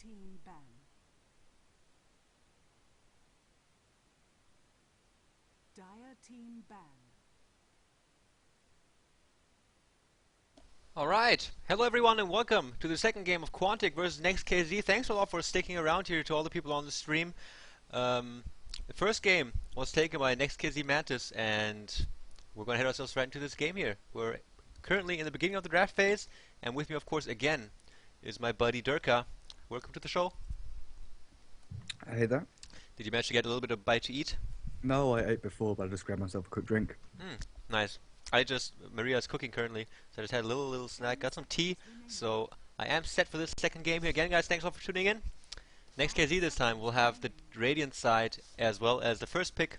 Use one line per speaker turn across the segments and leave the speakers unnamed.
team ban. Dire team ban.
Alright, hello everyone and welcome to the second game of Quantic versus Next.kz. Thanks a lot for sticking around here to all the people on the stream. The first game was taken by Next.kz Mantis and we're going to head ourselves right into this game here. We're currently in the beginning of the draft phase and with me of course again is my buddy Durka. Welcome to the show.
Hey there.
Did you manage to get a little bit of bite to eat?
No, I ate before, but I just grabbed myself a quick drink.
Nice. Maria's cooking currently, so I just had a little snack, got some tea, so I am set for this second game here. Again guys, thanks a lot for tuning in. Next.kz this time will have the Radiant side as well as the first pick,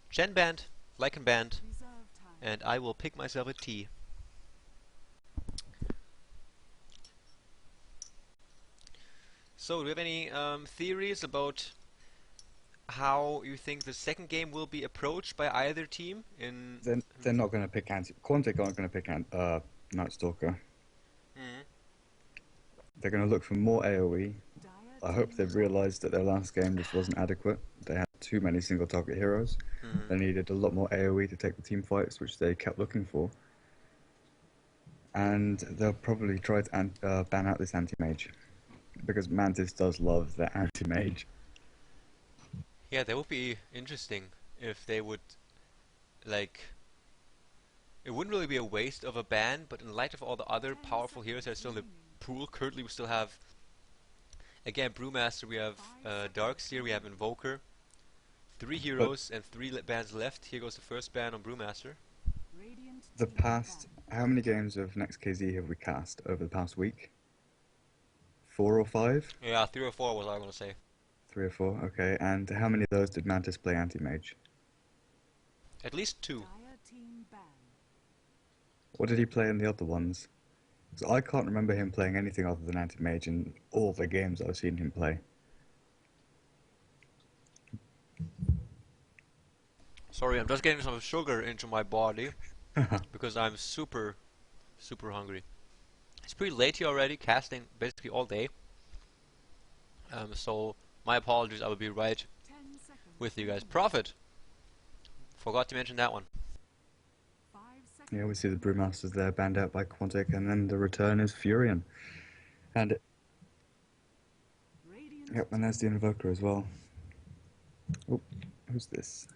Gen Band, Lycan Band, and I will pick myself a tea. So, do we have any theories about how you think the second game will be approached by either team?
They're not going to pick Quantic aren't going to pick Night Stalker. They're going to look for more AoE. I hope they've realised that their last game just wasn't adequate. They had too many single target heroes. They needed a lot more AoE to take the team fights, which they kept looking for. And they'll probably try to ban out this anti-mage, because Mantis does love the anti-mage.
Yeah, that would be interesting if they would, like, it wouldn't really be a waste of a ban, but in light of all the other powerful heroes that are still in the pool, currently we still have, again, Brewmaster, we have Darkseer, we have Invoker, 3 heroes and 3 bans left. Here goes the first ban on Brewmaster.
How many games of Next.kz have we cast over the past week? 4 or 5?
Yeah, 3 or 4 was what I was going to say.
3 or 4, okay. And how many of those did Mantis play anti-mage?
At least 2.
What did he play in the other ones? Because I can't remember him playing anything other than anti-mage in all the games I've seen him play.
Sorry, I'm just getting some sugar into my body because I'm super hungry. It's pretty late here already, casting basically all day. So my apologies, I will be right with you guys. Profit! Forgot to mention that one.
Yeah, we see the Brewmasters there banned out by Quantic, and then the return is Furion. And yep, and there's the Invoker as well. Oh, who's this?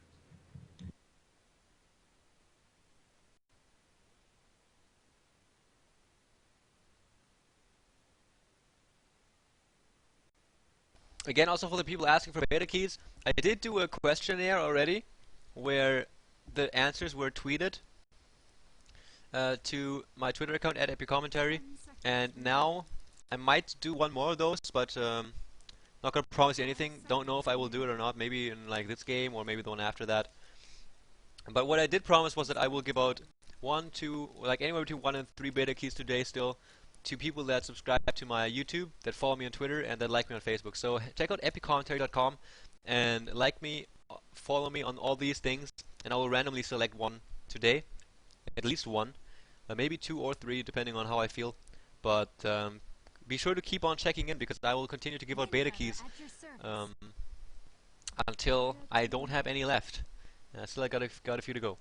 Again, also for the people asking for beta keys, I did do a questionnaire already where the answers were tweeted to my Twitter account at @epicommentary, and now I might do one more of those, but not gonna promise you anything. Don't know if I will do it or not. Maybe in like this game or maybe the one after that. But what I did promise was that I will give out 1, 2, like anywhere between 1 and 3 beta keys today still to people that subscribe to my YouTube, that follow me on Twitter, and that like me on Facebook. So check out epicommentary.com and like me, follow me on all these things, and I will randomly select one today, at least one, maybe 2 or 3 depending on how I feel. But be sure to keep on checking in because I will continue to give out beta keys until I don't have any left. Still I got a few to go.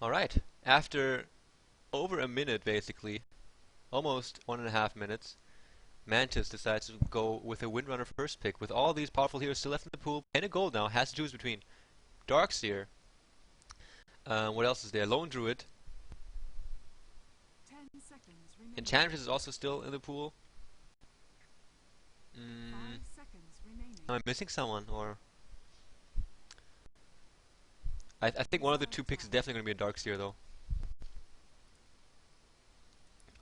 Alright, after over a minute basically, almost 1.5 minutes, Mantis decides to go with a Windrunner first pick. With all these powerful heroes still left in the pool, and a gold now, has to choose between Darkseer, what else is there? Lone Druid, Enchantress is also still in the pool. Am I missing someone, or... I think one of the 2 picks is definitely going to be a Darkseer, though.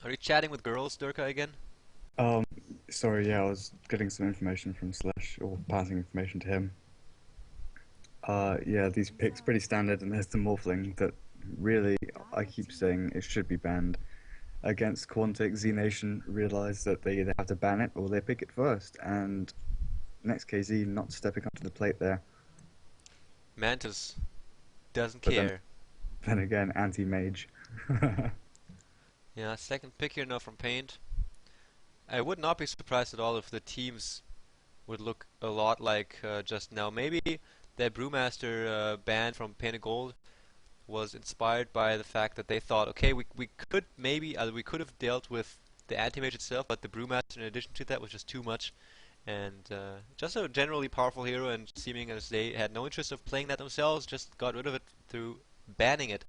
Are you chatting with girls, Durka, again?
Sorry, yeah, I was getting some information from Slash, or passing information to him. Yeah, these picks pretty standard, and there's the Morphling that really, I keep saying it should be banned. Against Quantic, Z Nation realised that they either have to ban it or they pick it first, and Next.kz not stepping up to the plate there.
Mantis doesn't care.
Then again, anti-mage.
Yeah, second pick here now from Paint. I would not be surprised at all if the teams would look a lot like just now. Maybe that Brewmaster ban from Painted Gold was inspired by the fact that they thought, okay, we could maybe we could have dealt with the anti-mage itself, but the Brewmaster in addition to that was just too much. And just a generally powerful hero, and seeming as they had no interest of playing that themselves, just got rid of it through banning it.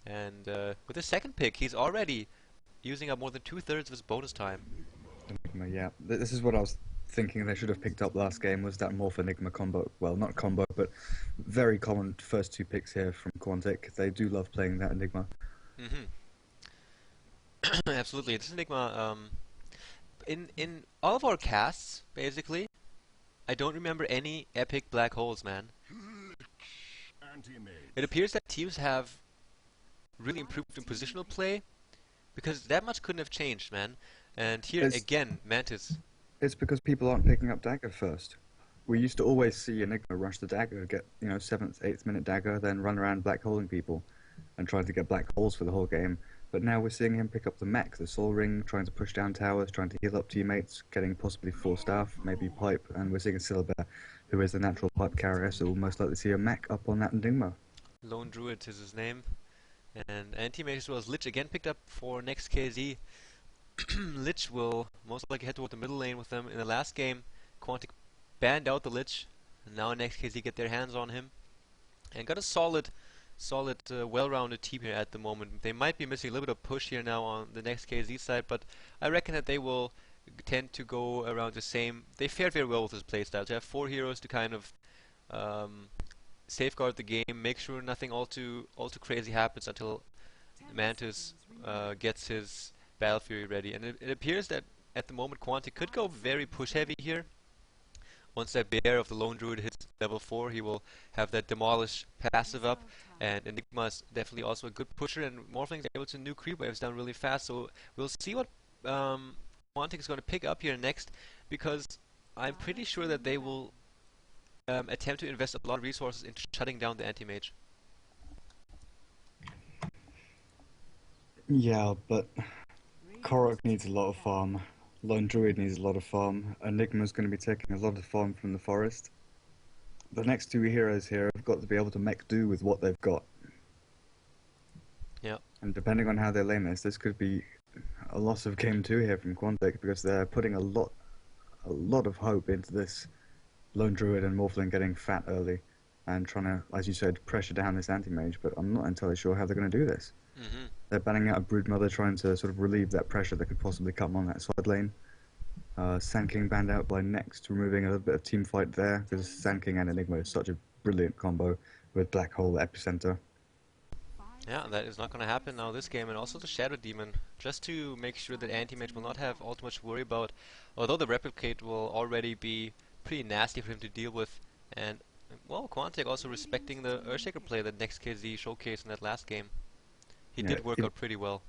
And with the second pick, he's already using up more than 2/3 of his bonus time.
Enigma, yeah. This is what I was thinking they should have picked up last game, was that Morph Enigma combo. Well, not combo, but very common first two picks here from Quantic. They do love playing that Enigma.
Hmm Absolutely. This Enigma, in all of our casts, basically, I don't remember any epic black holes, man. It appears that teams have really improved in positional play, because that much couldn't have changed, man. And here
It's,
again, Mantis.
it's because people aren't picking up dagger first. We used to always see Enigma rush the dagger, get 7th, 8th minute dagger, then run around black holing people and trying to get black holes for the whole game. But now we're seeing him pick up the mech, the soul ring, trying to push down towers, trying to heal up teammates, getting possibly 4 staff, maybe pipe, and we're seeing a Silver, who is the natural pipe carrier, so we'll most likely see a mech up on that Enigma.
Lone Druid is his name. And teammate as well as Lich again picked up for Next.kz. Lich will most likely head toward the middle lane with them. In the last game, Quantic banned out the Lich, and now Next.kz get their hands on him. And got a solid, well-rounded team here at the moment. They might be missing a little bit of push here now on the Next.kz side, but I reckon that they will tend to go around the same. They fared very well with this playstyle. To have 4 heroes to kind of safeguard the game, make sure nothing all too crazy happens until Mantis gets his Battle Fury ready. And it appears that at the moment Quantic could go very push heavy here. Once that Bear of the Lone Druid hits level 4, he will have that Demolish passive up, and Enigma is definitely also a good pusher, and Morphling is able to nuke creep waves down really fast, so we'll see what Quantic is going to pick up here next, because I'm pretty sure that they will attempt to invest a lot of resources into shutting down the anti-mage.
Yeah, but Korok needs a lot of farm. Lone Druid needs a lot of farm. Enigma's going to be taking a lot of farm from the forest. The next 2 heroes here have got to be able to make do with what they've got.
Yeah.
And depending on how they lane this could be a loss of game 2 here from Quantic, because they're putting a lot of hope into this Lone Druid and Morphling getting fat early and trying to, as you said, pressure down this anti-mage, but I'm not entirely sure how they're going to do this.
Mm-hmm.
They're banning out a Broodmother, trying to sort of relieve that pressure that could possibly come on that side lane. Sand King banned out by Next, removing a little bit of team fight there, because Sand King and Enigma is such a brilliant combo with Black Hole Epicenter.
Yeah, that is not going to happen now this game, and also the Shadow Demon, just to make sure that anti-mage will not have all too much to worry about, although the Replicate will already be pretty nasty for him to deal with, and well, Quantic also respecting the Earthshaker play that Next.kz showcased in that last game. He did work out pretty well.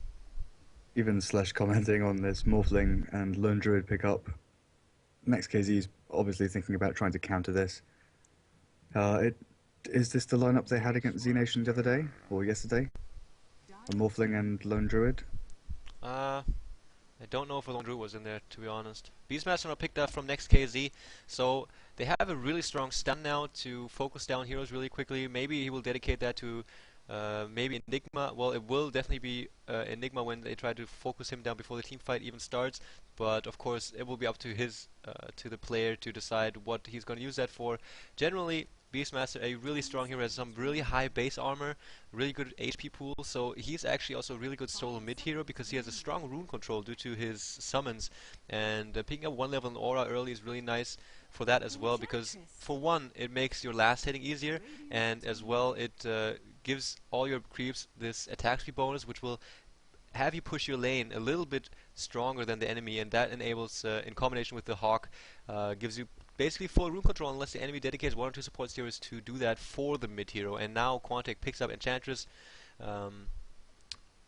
Even Slash commenting on this Morphling and Lone Druid pickup. Next.kz is obviously thinking about trying to counter this. Is this the lineup they had against Z Nation the other day, or yesterday? A Morphling and Lone Druid?
I don't know if Lone Druid was in there, to be honest. Beastmaster now picked up from Next.kz, so they have a really strong stun now to focus down heroes really quickly. Maybe he will dedicate that to maybe Enigma. Well, it will definitely be Enigma when they try to focus him down before the team fight even starts. But of course, it will be up to to the player to decide what he's going to use that for. Generally, Beastmaster, a really strong hero, has some really high base armor, really good HP pool, so he's actually also a really good solo mid hero because he has a strong rune control due to his summons, and picking up 1 level in aura early is really nice for that as well, because for one, it makes your last hitting easier, and as well it gives all your creeps this attack speed bonus, which will have you push your lane a little bit stronger than the enemy, and that enables, in combination with the Hawk, gives you basically full rune control unless the enemy dedicates 1 or 2 support heroes to do that for the mid hero. And now Quantic picks up Enchantress,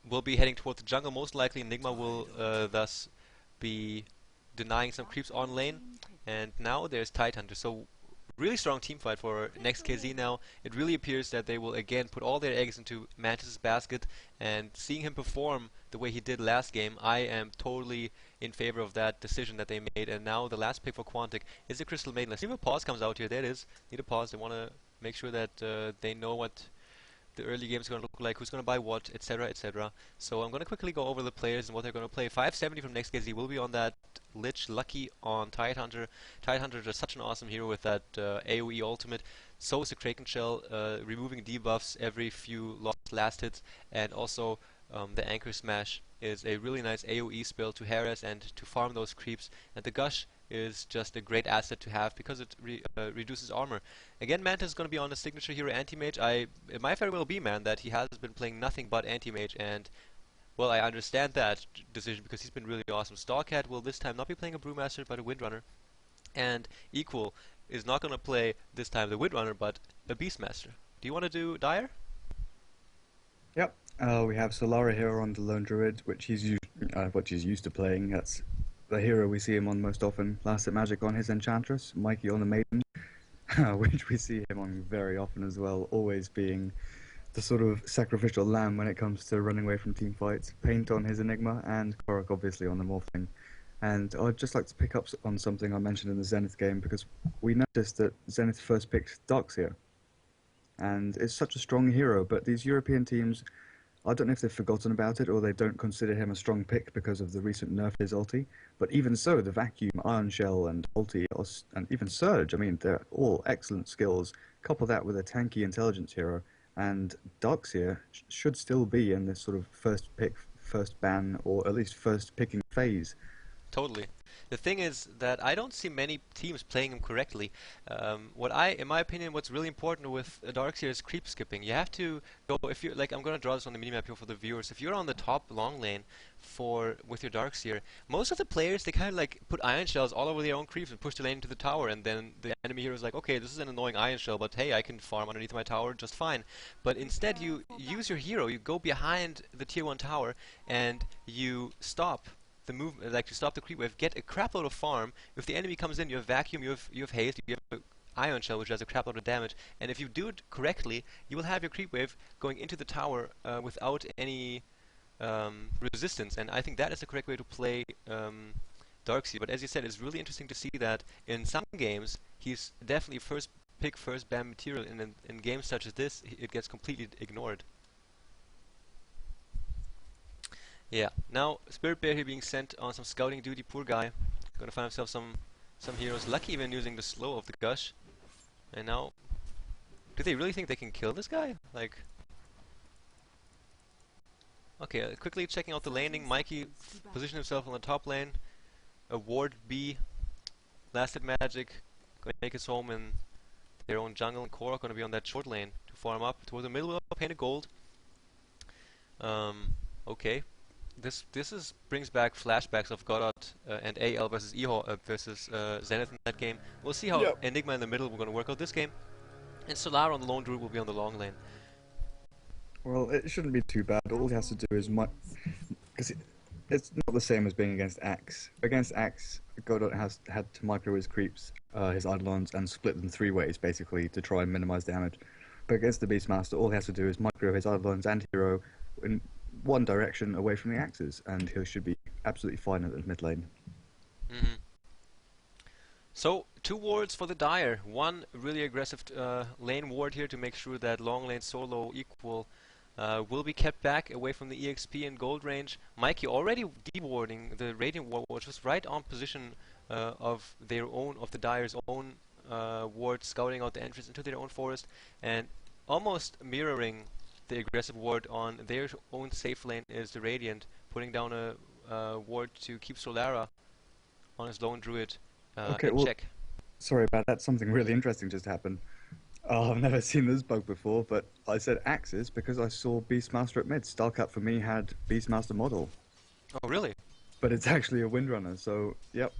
will be heading towards the jungle. Most likely Enigma will thus be denying some creeps on lane, and now there's Tidehunter. So really strong team fight for Next.kz now. It really appears that they will again put all their eggs into Mantis' basket, and seeing him perform the way he did last game, I am totally in favor of that decision that they made. And now the last pick for Quantic is the Crystal Maiden. Let's see if a pause comes out here. There it is. Need a pause. They want to make sure that they know what the early game is going to look like, who's going to buy what, etc., etc. So I'm going to quickly go over the players and what they're going to play. 570 from Next.kz will be on that Lich, Lucky on Tidehunter. Tidehunter is such an awesome hero with that AoE ultimate. So is the Kraken Shell, removing debuffs every few last hits, and also the Anchor Smash is a really nice AoE spell to harass and to farm those creeps. And the Gush is just a great asset to have because it reduces armor. Again, Mantis is going to be on the signature hero Anti-Mage. It might very well be, man, that he has been playing nothing but Anti-Mage, and well, I understand that decision because he's been really awesome. Starcat will this time not be playing a Brewmaster but a Windrunner, and Equal is not going to play this time the Windrunner but a Beastmaster. Do you want to do Dire?
Yep. We have Solara here on the Lone Druid, which he's used to playing. That's the hero we see him on most often. Last Hit Magic on his Enchantress, Mikey on the Maiden, which we see him on very often as well, always being the sort of sacrificial lamb when it comes to running away from team fights. Paint on his Enigma, and Korok obviously on the Morphling. And I'd just like to pick up on something I mentioned in the Zenith game, because we noticed that Zenith first picked Darkseer. And it's such a strong hero, but these European teams, I don't know if they've forgotten about it or they don't consider him a strong pick because of the recent nerf to his ulti. But even so, the Vacuum, Iron Shell, and ulti, and even Surge, I mean, they're all excellent skills. Couple that with a tanky intelligence hero, and Darkseer should still be in this sort of first pick, first ban, or at least first picking phase.
Totally. The thing is that I don't see many teams playing him correctly. In my opinion, what's really important with Darkseer is creep skipping. You have to go, if you like, I'm going to draw this on the minimap here for the viewers. If you're on the top long lane with your Darkseer, most of the players, they kind of like put Iron Shells all over their own creeps and push the lane into the tower, and then the enemy hero is like, okay, this is an annoying Iron Shell, but hey, I can farm underneath my tower just fine. But instead, you use your hero, you go behind the tier 1 tower, and you stop the movement, like to stop the creep wave, get a crap load of farm. If the enemy comes in, you have Vacuum, you have Haste, you have Iron Shell, which does a crap load of damage, and if you do it correctly, you will have your creep wave going into the tower without any resistance, and I think that is the correct way to play Darkseer. But as you said, it's really interesting to see that in some games, he's definitely first pick, first ban material, and in games such as this, it gets completely ignored. Yeah, now Spirit Bear here being sent on some scouting duty, poor guy. Gonna find himself some heroes. Lucky even using the slow of the Gush. And now, do they really think they can kill this guy? Like, okay, quickly checking out the laning. Mikey positioned himself on the top lane. A ward B, Last Hit Magic, gonna make his home in their own jungle, and Korok gonna be on that short lane to farm up toward the middle of painted gold. Okay. This brings back flashbacks of Godot and AL versus versus Zenith in that game. We'll see how Enigma in the middle we're going to work out this game, and Solar on the Lone Druid will be on the long lane.
Well, it shouldn't be too bad. All he has to do is because it's not the same as being against Axe. Against Axe, Godot has had to micro his creeps, his Eidolons, and split them 3 ways basically to try and minimize damage. But against the Beastmaster, all he has to do is micro his Eidolons and hero in one direction away from the axes, and he should be absolutely fine at the mid lane.
So 2 wards for the Dire. One really aggressive lane ward here to make sure that long lane solo Equal will be kept back away from the EXP and gold range. Mikey already dewarding the Radiant ward, which was right on position of the Dire's own ward, scouting out the entrance into their own forest, and almost mirroring the aggressive ward on their own safe lane is the Radiant, putting down a ward to keep Solara on his Lone Druid in check.
Sorry about that, something really interesting just happened. Oh, I've never seen this bug before, but I said Axes because I saw Beastmaster at mid. Starcap for me had Beastmaster model.
Oh, really?
But it's actually a Windrunner, so yep.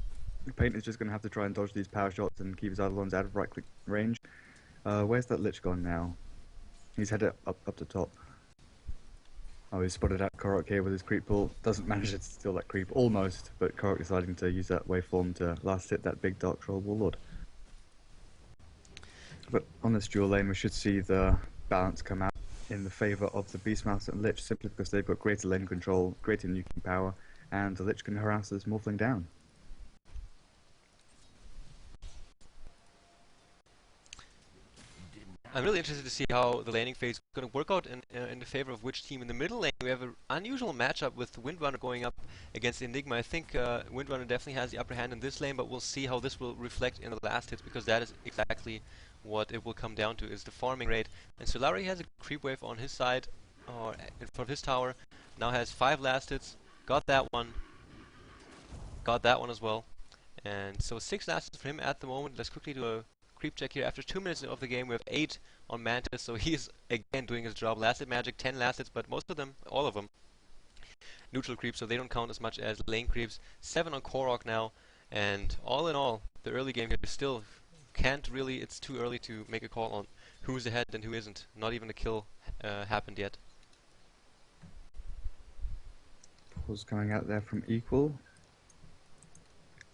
Paint is just going to have to try and dodge these power shots and keep his Eidolons out of right-click range. Where's that Lich gone now? He's headed up the top. Oh, he's spotted out Korok here with his creep pull. Doesn't manage to steal that creep, almost, but Korok deciding to use that waveform to last hit that big Dark Troll Warlord. But on this dual lane, we should see the balance come out in the favour of the Beastmaster and Lich, simply because they've got greater lane control, greater nuking power, and the Lich can harass this Morphling down.
I'm really interested to see how the laning phase is going to work out in the favor of which team. In the middle lane, we have an unusual matchup with Windrunner going up against Enigma. I think Windrunner definitely has the upper hand in this lane, but we'll see how this will reflect in the last hits, because that is exactly what it will come down to, is the farming rate. And Solari has a creep wave on his side, or in front of his tower, now has 5 last hits, got that one as well. And so 6 last hits for him at the moment. Let's quickly do a creep check here. After 2 minutes of the game, we have 8 on Mantis, so he's again doing his job. Last hit magic, 10 last hits, but most of them, all of them, neutral creeps, so they don't count as much as lane creeps. 7 on Korok now, and all in all, the early game here still can't really, it's too early to make a call on who's ahead and who isn't. Not even a kill happened yet.
Pause coming out there from Equal.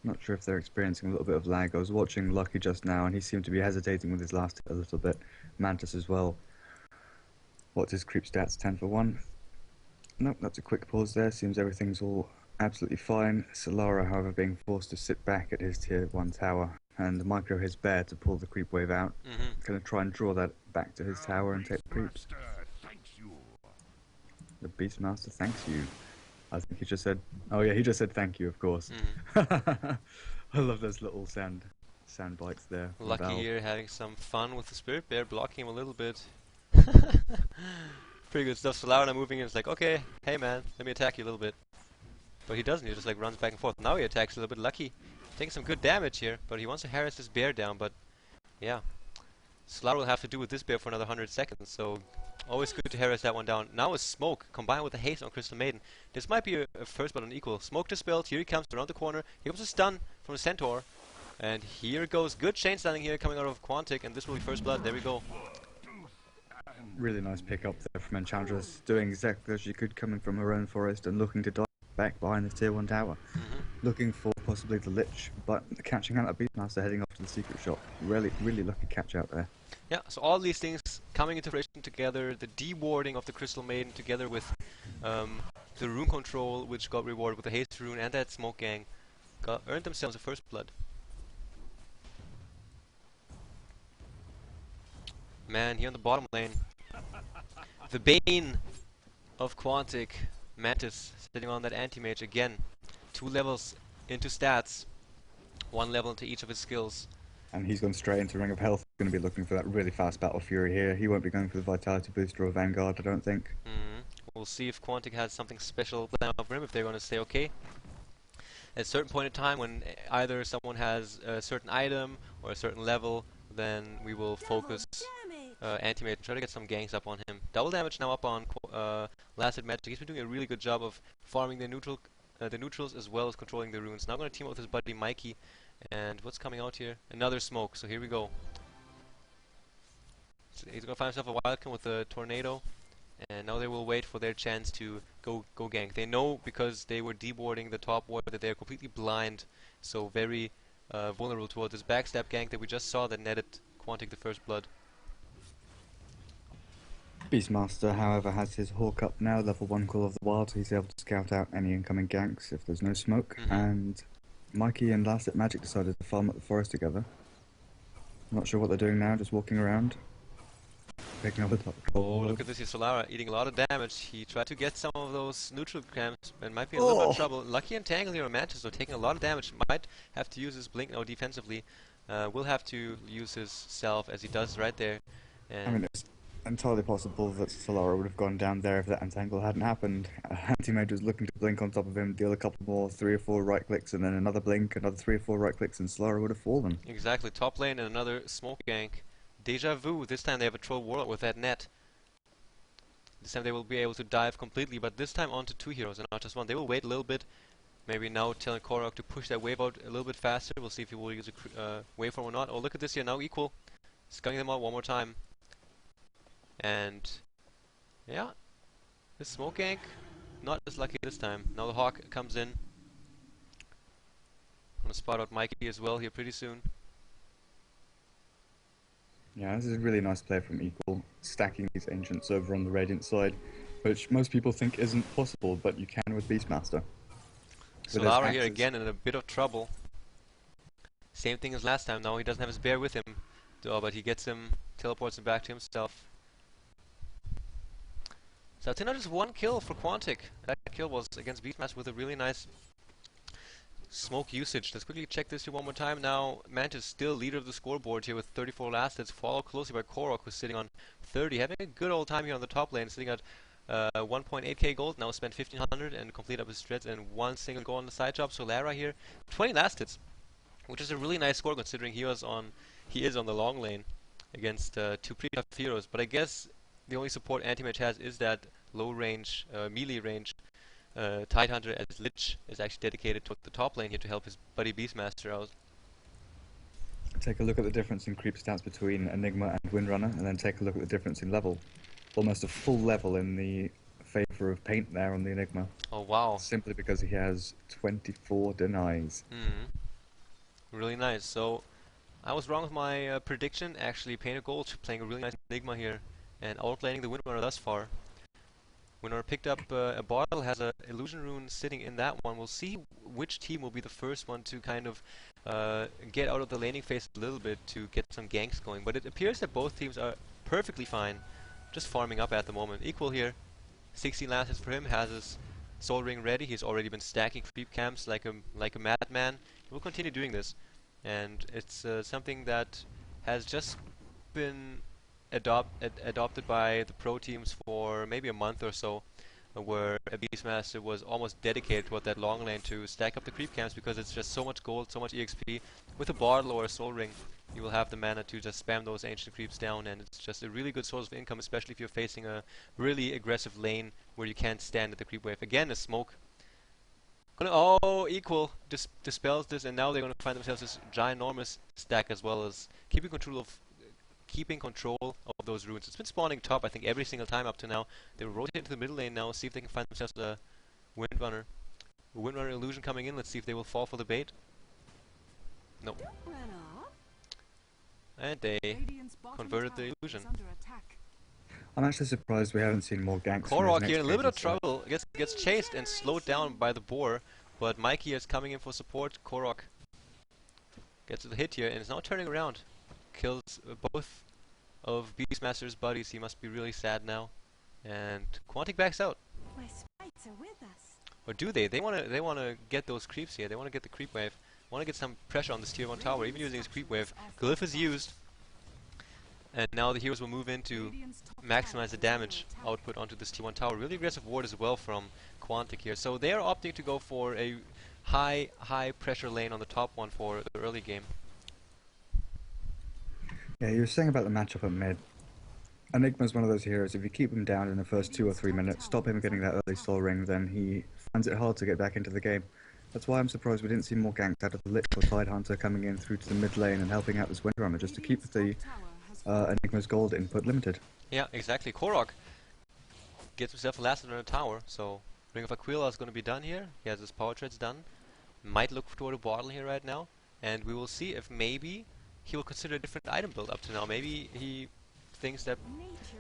Not sure if they're experiencing a little bit of lag. I was watching Lucky just now, and he seemed to be hesitating with his last hit a little bit. Mantis as well. What's his creep stats? 10 for 1. Nope, that's a quick pause there. Seems everything's all absolutely fine. Solara, however, being forced to sit back at his tier 1 tower, and Micro his bear to pull the creep wave out. Gonna try and draw that back to his tower and take the creeps. The Beastmaster thanks you. I think he just said, oh yeah, he just said thank you, of course. I love those little sound bites there.
Lucky here having some fun with the Spirit Bear, blocking him a little bit. Pretty good stuff. Solara moving in, it's like, okay, hey man, let me attack you a little bit. But he doesn't, he just like runs back and forth. Now he attacks a little bit. Lucky taking some good damage here, but he wants to harass this bear down, but yeah. Solara will have to do with this bear for another 100 seconds, so always good to harass that one down. Now a smoke combined with the haste on Crystal Maiden. This might be a first but on equal. Smoke dispelled, here he comes around the corner. Here comes a stun from the Centaur. And here goes good chain stunning here coming out of Quantic, and this will be first blood. There we go.
Really nice pick up there from Enchantress, doing exactly as she could, coming from her own forest and looking to dive back behind the tier 1 tower. Looking for possibly the Lich, but catching out that Beastmaster heading off to the secret shop. Really lucky catch out there.
Yeah, so all these things coming into fruition together, the dewarding of the Crystal Maiden together with the rune control, which got rewarded with the haste rune, and that smoke gang, earned themselves a first blood. Man, here on the bottom lane, the bane of Quantic, Mantis, sitting on that anti-mage again. 2 levels into stats, 1 level into each of his skills.
And he's gone straight into Ring of Health. Going to be looking for that really fast Battle Fury here. He won't be going for the Vitality Booster or Vanguard, I don't think.
We'll see if Quantic has something special planned out for him, if they're going to stay okay. At a certain point in time, when either someone has a certain item or a certain level, then we will focus Anti-Mage and try to get some ganks up on him. Double damage now up on Last Hit Magic. He's been doing a really good job of farming the neutrals as well as controlling the runes. Now going to team up with his buddy Mikey. And what's coming out here? Another smoke, so here we go. So he's going to find himself a wildcat with a tornado. And now they will wait for their chance to go gank. They know, because they were deboarding the top ward, that they are completely blind. So very vulnerable towards this backstab gank that we just saw that netted Quantic the first blood.
Beastmaster, however, has his Hawk up now, level 1 Call of the Wild, so he's able to scout out any incoming ganks if there's no smoke. And Mikey and Last Hit Magic decided to farm up the forest together. I'm not sure what they're doing now, just walking around. Picking up the top.
Oh, look at this here, Solara eating a lot of damage. He tried to get some of those neutral camps and might be in a little bit of trouble. Lucky Entangle here on Mantis, so taking a lot of damage. Might have to use his Blink now defensively. Will have to use his Self as he does right there. And
I mean, it's entirely possible that Solara would have gone down there if that Entangle hadn't happened. Anti-Mage was looking to blink on top of him, deal a couple more, 3 or 4 right clicks, and then another blink, another 3 or 4 right clicks, and Solara would have fallen.
Exactly, top lane and another smoke gank. Deja vu, this time they have a Troll Warlock with that net. This time they will be able to dive completely, but this time onto 2 heroes and not just 1. They will wait a little bit, maybe now telling Korok to push that wave out a little bit faster. We'll see if he will use a waveform or not. Oh, look at this here, now equal. Skunking them out one more time. And yeah, this smoke gank, not as lucky this time. Now the Hawk comes in. Gonna spot out Mikey as well here pretty soon.
Yeah, this is a really nice play from Equal, stacking these Ancients over on the Radiant side, which most people think isn't possible, but you can with Beastmaster. With his
Solara here
axes.
again in a bit of trouble. Same thing as last time. Now he doesn't have his bear with him, but he gets him, teleports him back to himself. So that's not just one kill for Quantic. That kill was against Beastmaster with a really nice smoke usage. Let's quickly check this here one more time. Now Mantis still leader of the scoreboard here with 34 last hits, followed closely by Korok, who's sitting on 30, having a good old time here on the top lane, sitting at 1.8k gold. Now spent 1500 and complete up his strats and one single goal on the side job. So Lara here, 20 last hits, which is a really nice score considering he is on the long lane against two pretty tough heroes. But I guess the only support Anti-Mage has is that low range, melee range Tidehunter, as Lich is actually dedicated to the top lane here to help his buddy Beastmaster out.
Take a look at the difference in creep stats between Enigma and Windrunner, and then take a look at the difference in level. Almost a full level in the favor of Paint there on the Enigma.
Oh wow.
Simply because he has 24 denies.
Really nice. So I was wrong with my prediction. Actually, Paint of Gold playing a really nice Enigma here and outlaning the Windrunner thus far. Windrunner picked up a bottle, has a illusion rune sitting in that one. We'll see which team will be the first one to kind of get out of the laning phase a little bit to get some ganks going. But it appears that both teams are perfectly fine, just farming up at the moment. Equal here, 16 last hits for him, has his soul ring ready. He's already been stacking creep camps like a madman. He will continue doing this, and it's something that has just been adopted by the pro teams for maybe a month or so, where a Beastmaster was almost dedicated toward that long lane to stack up the creep camps because it's just so much gold, so much EXP. With a bottle or a soul ring, you will have the mana to just spam those ancient creeps down, and it's just a really good source of income, especially if you're facing a really aggressive lane where you can't stand at the creep wave. Again, a smoke. Oh, Equal dispels this, and now they're going to find themselves this ginormous stack as well as keeping control of those runes. It's been spawning top, I think, every single time up to now. They will rotate into the middle lane now, see if they can find themselves a Windrunner. Windrunner illusion coming in. Let's see if they will fall for the bait. No. And they converted the illusion.
I'm actually surprised we haven't seen more ganks.
Korok here in a little bit of trouble. Gets chased and slowed down by the boar, but Mikey is coming in for support. Korok gets the hit here and is now turning around. Kills both of Beastmaster's buddies. He must be really sad now. And Quantic backs out.
My sprites are with us.
Or do they? They wanna get those creeps here. They wanna get the creep wave. Wanna get some pressure on this tier 1 tower, even using his creep wave. Glyph is used. And now the heroes will move in to maximize the damage output onto this tier 1 tower. Really aggressive ward as well from Quantic here. So they are opting to go for a high pressure lane on the top one for the early game.
Yeah, you were saying about the matchup at mid. Enigma's one of those heroes, if you keep him down in the first 2 or 3 minutes, stop him getting that early soul ring, then he finds it hard to get back into the game. That's why I'm surprised we didn't see more ganks out of the Lich or Tidehunter coming in through to the mid lane and helping out this Windrunner, just to keep the Enigma's gold input limited.
Yeah, exactly. Korok gets himself a last on a tower, so Ring of Aquila is going to be done here. He has his power treads done. Might look toward a bottle here right now, and we will see if maybe he will consider a different item build up to now. Maybe he thinks that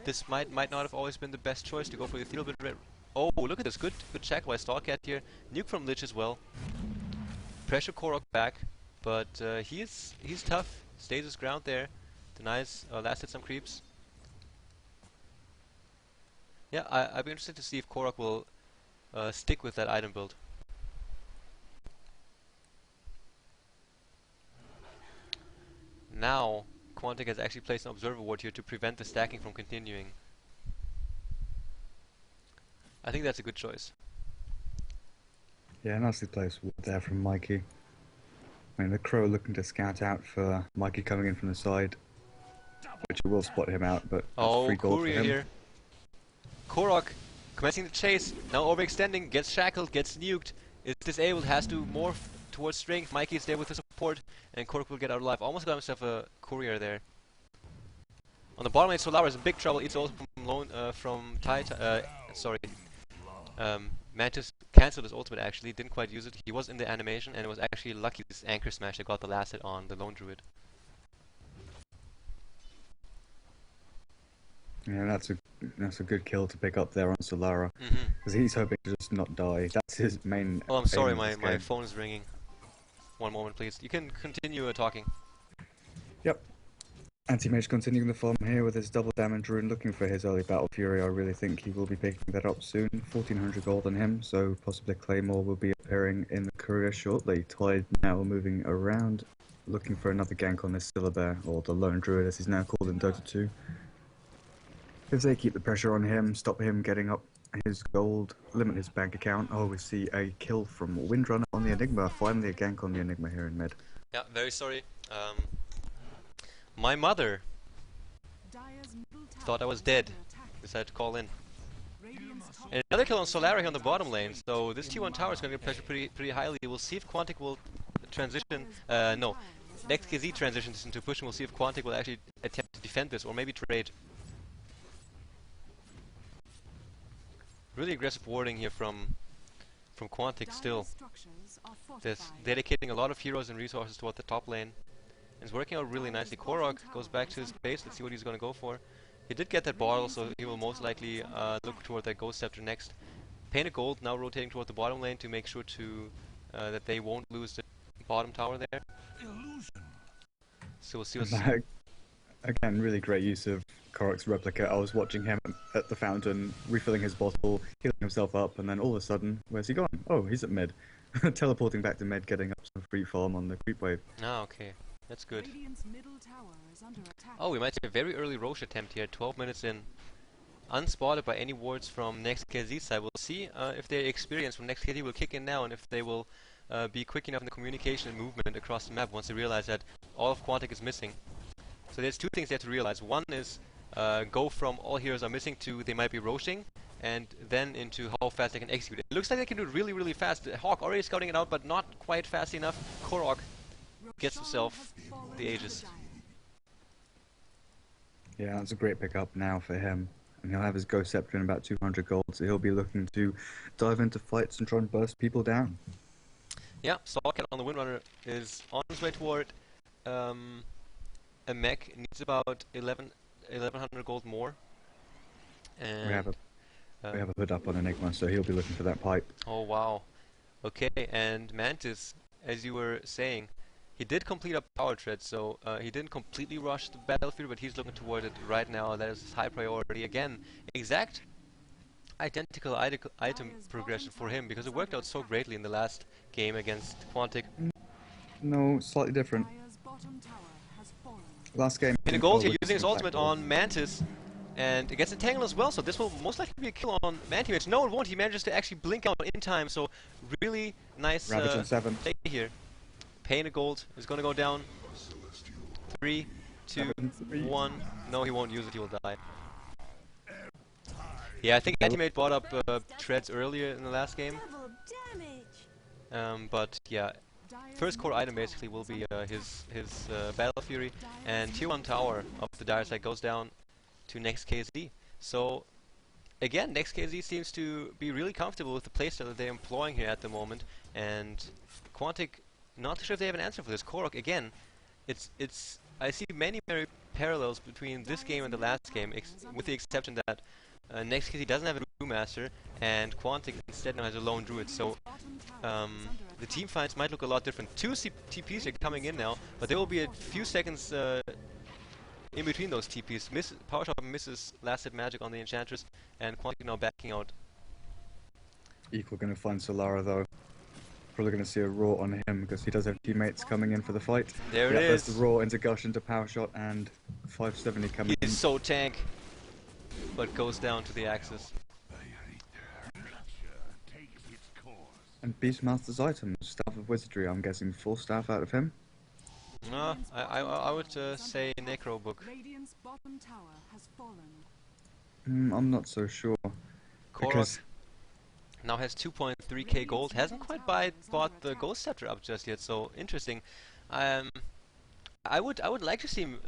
this might not have always been the best choice to go for the Ethereal Bit. Oh, look at this. Good check by Starcat here. Nuke from Lich as well. Pressure Korok back, but he's tough. Stays his ground there. Denies last hit some creeps. Yeah, I'd be interested to see if Korok will stick with that item build. Now, Quantic has actually placed an Observer Ward here to prevent the stacking from continuing. I think that's a good choice.
Yeah, nicely placed ward there from Mikey. I mean, the Crow looking to scout out for Mikey coming in from the side, which will spot him out, but
oh,
free gold for
Courier
him.
here. Korok commencing the chase, now overextending, gets shackled, gets nuked, is disabled, has to morph towards strength. Mikey is there with the support, and Korok will get out alive. Almost got himself a Courier there. On the bottom lane, Solara is in big trouble. Eats also from Mantis cancelled his ultimate actually, didn't quite use it. He was in the animation, and it was actually lucky this Anchor Smash that got the last hit on the Lone Druid.
Yeah, that's a good kill to pick up there on Solara,
Mm-hmm.
because he's hoping to just not die. That's his main
Oh, I'm
aim
sorry,
of this
my
game.
phone is ringing. One moment, please. You can continue talking.
Yep. Anti-Mage continuing the farm here with his double damage rune, looking for his early Battle Fury. I really think he will be picking that up soon. 1400 gold on him, so possibly Claymore will be appearing in the career shortly. Tide now moving around, looking for another gank on this Bear, or the Lone Druid as he's now called in Dota 2. If they keep the pressure on him, stop him getting up his gold, limit his bank account. Oh, we see a kill from Windrunner on the Enigma. Finally a gank on the Enigma here in mid.
Yeah, very sorry. My mother thought I was dead. Decided to call in. And another kill on Solara here on the bottom lane. So this T1 tower is going to get pressure pretty highly. We'll see if Quantic will transition. No, Next.kz transitions into push, and we'll see if Quantic will actually attempt to defend this or maybe trade. Really aggressive warding here from Quantic still. They're dedicating a lot of heroes and resources toward the top lane. It's working out really nicely. Korok goes back to his base. Let's see what he's going to go for. He did get that bottle, so he will most likely look toward that Ghost Scepter next. Painted Gold now rotating toward the bottom lane to make sure to that they won't lose the bottom tower there. So we'll see what's...
Again, really great use of Korok's replica. I was watching him at the fountain, refilling his bottle, healing himself up, and then all of a sudden, where's he gone? Oh, he's at mid. Teleporting back to mid, getting up some free farm on the creep wave.
Ah, okay. That's good. Oh, we might see a very early Roche attempt here, 12 minutes in. Unspotted by any wards from Next.kz side. We'll see if their experience from Next.kz will kick in now, and if they will be quick enough in the communication and movement across the map once they realize that all of Quantic is missing. So there's two things they have to realize. One is go from all heroes are missing to they might be roaching, and then into how fast they can execute it. It looks like they can do it really, really fast. Hawk already scouting it out, but not quite fast enough. Korok gets himself the Aegis.
Yeah, that's a great pickup now for him. And he'll have his Ghost Scepter in about 200 gold, so he'll be looking to dive into fights and try and burst people down.
Yeah, Stalker on the Windrunner is on his way toward a mech. Needs about 1100 gold more. And
we have a hood up on Enigma, so he'll be looking for that pipe.
Oh wow. Okay, and Mantis, as you were saying, he did complete a power tread, so he didn't completely rush the battlefield, but he's looking toward it right now. That is his high priority. Again, exact identical item progression for him, because it worked out so greatly in the last game against Quantic.
No, slightly different. Last game.
In the gold here, using his ultimate on Mantis, and it gets entangled as well, so this will most likely be a kill on Mantimage. No, it won't. He manages to actually blink out in time, so really nice play here. Painted Gold is going to go down. 3, 2, 1. No, he won't use it. He will die. Yeah, I think Antimate bought up treads earlier in the last game. But yeah, first core item basically will be his Battle Fury, and Tier 1 tower of the dire side goes down to Next.kz. So again, Next.kz seems to be really comfortable with the playstyle that they're employing here at the moment, and Quantic, not sure if they have an answer for this. Korok, again, I see many parallels between this game and the last game, with the exception that Next.kz doesn't have a Brewmaster, and Quantic instead now has a Lone Druid, so the team fights might look a lot different. Two TPs are coming in now, but there will be a few seconds in between those TPs. PowerShot misses Last Hit Magic on the Enchantress, and Quantic now backing out.
Equal going to find Solara though. Probably going to see a Raw on him because he does have teammates coming in for the fight.
There it is.
There's the Raw into Gush into PowerShot and 570 coming in.
He's so tank, but goes down to the Axis.
And Beastmaster's item, Staff of Wizardry, I'm guessing full staff out of him?
No, I would say Necro Book.
I'm not so sure.
Korok now has 2.3k gold, hasn't quite bought the Ghost Scepter up just yet, so interesting. I would like to see him